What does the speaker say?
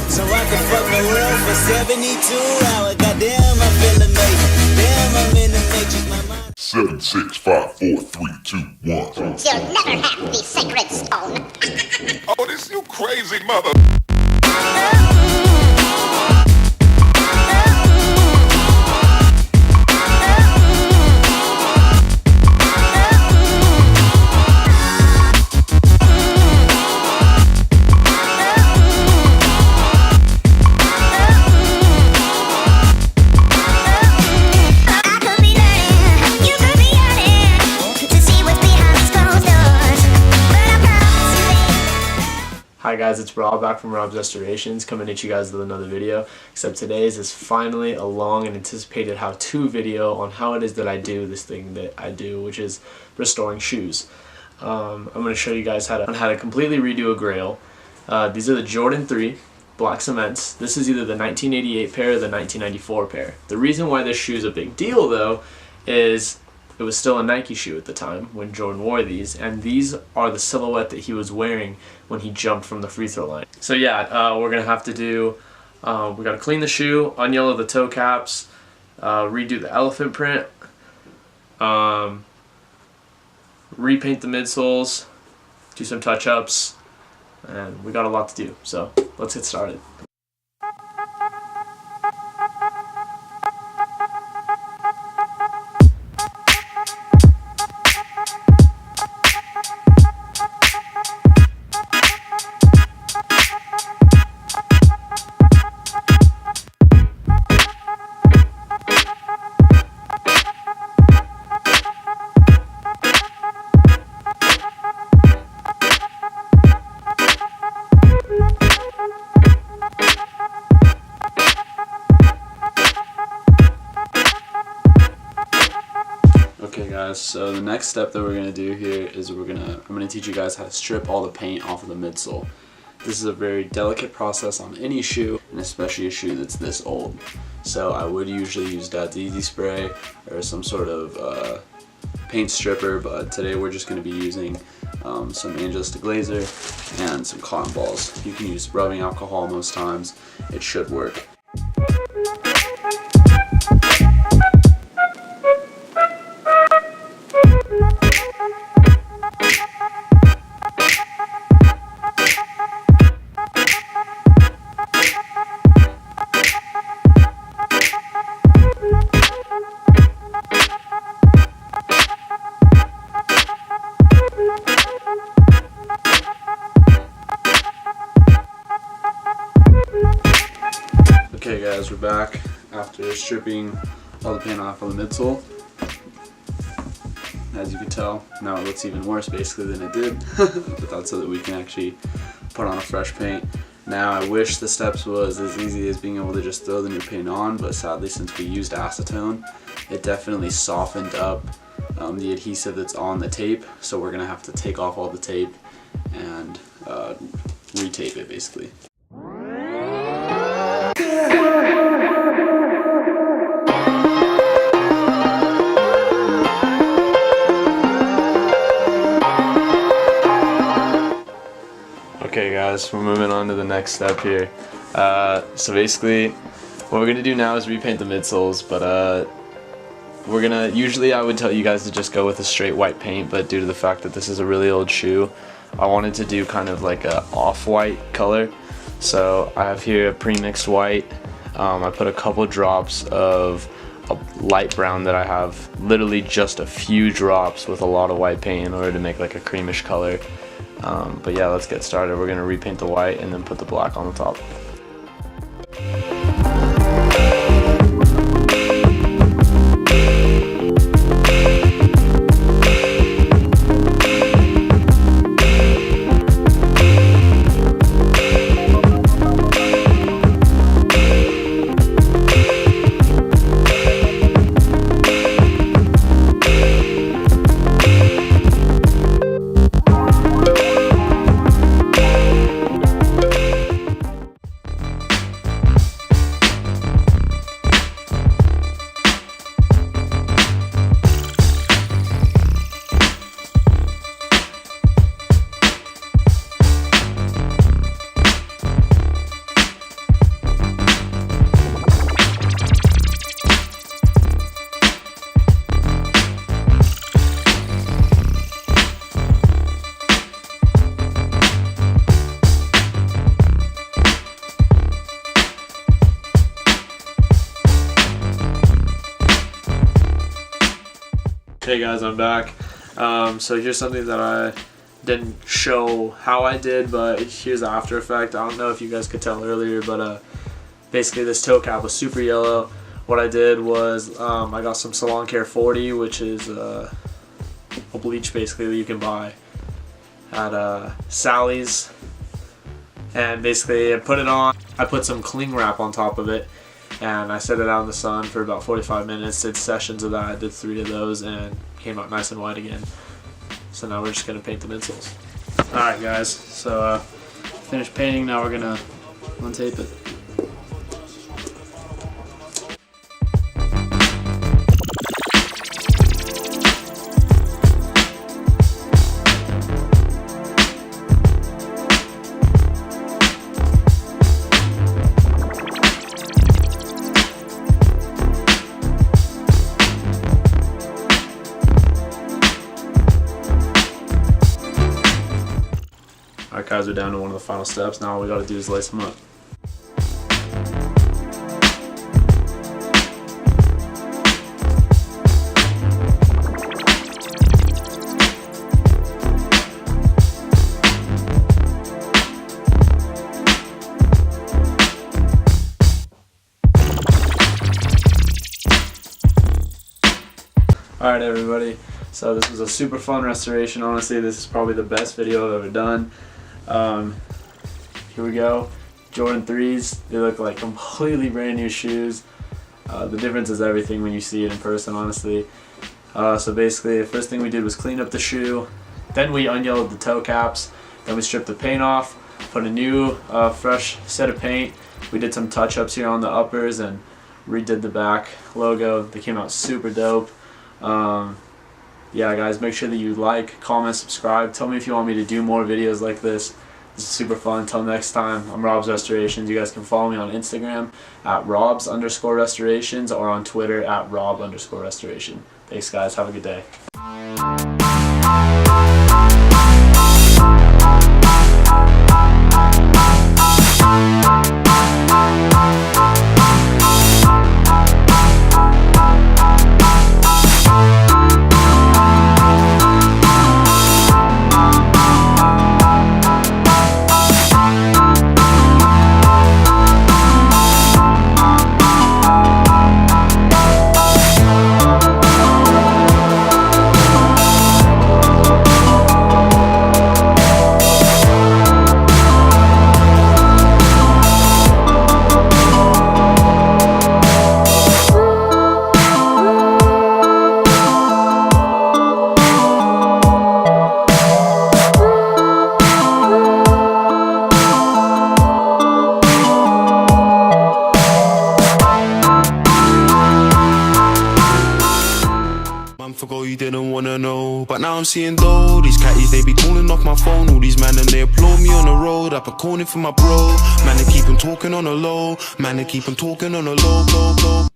So I can fuck the world for 72 hours. Goddamn, I feel amazing. Damn, I'm in the matrix, my mind. 7, 6, 5, 4, 3, 2, 1. You'll never have the sacred stone. Oh, this you crazy mother. Hi guys, it's Rob back from RobsRestorations coming at you guys with another video. Except today's is finally a long and anticipated how-to video on how it is that I do this thing that I do, which is restoring shoes. I'm going to show you guys how to completely redo a grail. These are the Jordan 3 black cements. This is either the 1988 pair or the 1994 pair. The reason why this shoe is a big deal though is it was still a Nike shoe at the time when Jordan wore these, and these are the silhouette that he was wearing when he jumped from the free throw line. So yeah, we're gonna have to do, we gotta clean the shoe, unyellow the toe caps, redo the elephant print, repaint the midsoles, do some touch-ups, and we got a lot to do, so let's get started. Okay guys, so the next step that we're going to do here is I'm going to teach you guys how to strip all the paint off of the midsole. This is a very delicate process on any shoe, and especially a shoe that's this old. So I would usually use Dad's Easy Spray or some sort of paint stripper, but today we're just going to be using some Angelus de Glazer and some cotton balls. You can use rubbing alcohol most times, it should work. Okay guys, we're back after stripping all the paint off on the midsole. As you can tell, now it looks even worse basically than it did, but that's so that we can actually put on a fresh paint. Now I wish the steps was as easy as being able to just throw the new paint on, but sadly since we used acetone, it definitely softened up the adhesive that's on the tape, so we're going to have to take off all the tape and retape it basically. Okay guys, we're moving on to the next step here. So basically, what we're going to do now is repaint the midsoles, but usually I would tell you guys to just go with a straight white paint, but due to the fact that this is a really old shoe, I wanted to do kind of like a off-white color. So I have here a pre-mixed white. I put a couple drops of a light brown that I have literally just a few drops with a lot of white paint in order to make like a creamish color. But yeah, let's get started. We're going to repaint the white and then put the black on the top. Hey guys, I'm back. So here's something that I didn't show how I did, but here's the after effect. I don't know if you guys could tell earlier, but basically this toe cap was super yellow. What I did was I got some Salon Care 40, which is a bleach basically that you can buy at Sally's, and basically I put it on. I put some cling wrap on top of it, and I set it out in the sun for about 45 minutes, did sessions of that, I did 3 of those, and came out nice and white again. So now we're just going to paint the midsoles. Alright guys, so finished painting, now we're going to untape it. Alright guys, we're down to one of the final steps. Now all we gotta do is lace them up. Alright everybody, so this was a super fun restoration. Honestly, this is probably the best video I've ever done. Here we go. Jordan 3s, they look like completely brand new shoes. The difference is everything when you see it in person, honestly. So basically the first thing we did was clean up the shoe, then we unyellowed the toe caps, then we stripped the paint off, put a new fresh set of paint. We did some touch-ups here on the uppers and redid the back logo. They came out super dope. Yeah guys, make sure that you like, comment, subscribe. Tell me if you want me to do more videos like this. This is super fun. Until next time, I'm Rob's Restorations. You guys can follow me on Instagram at Robs_Restorations or on Twitter at Rob_Restoration. Thanks guys, have a good day. Ago you didn't wanna know, but now I'm seeing though these catties, they be calling off my phone. All these man and they applaud me on the road. I put corny for my bro. Man, they keep on talking on the low. Man, they keep on talking on the low.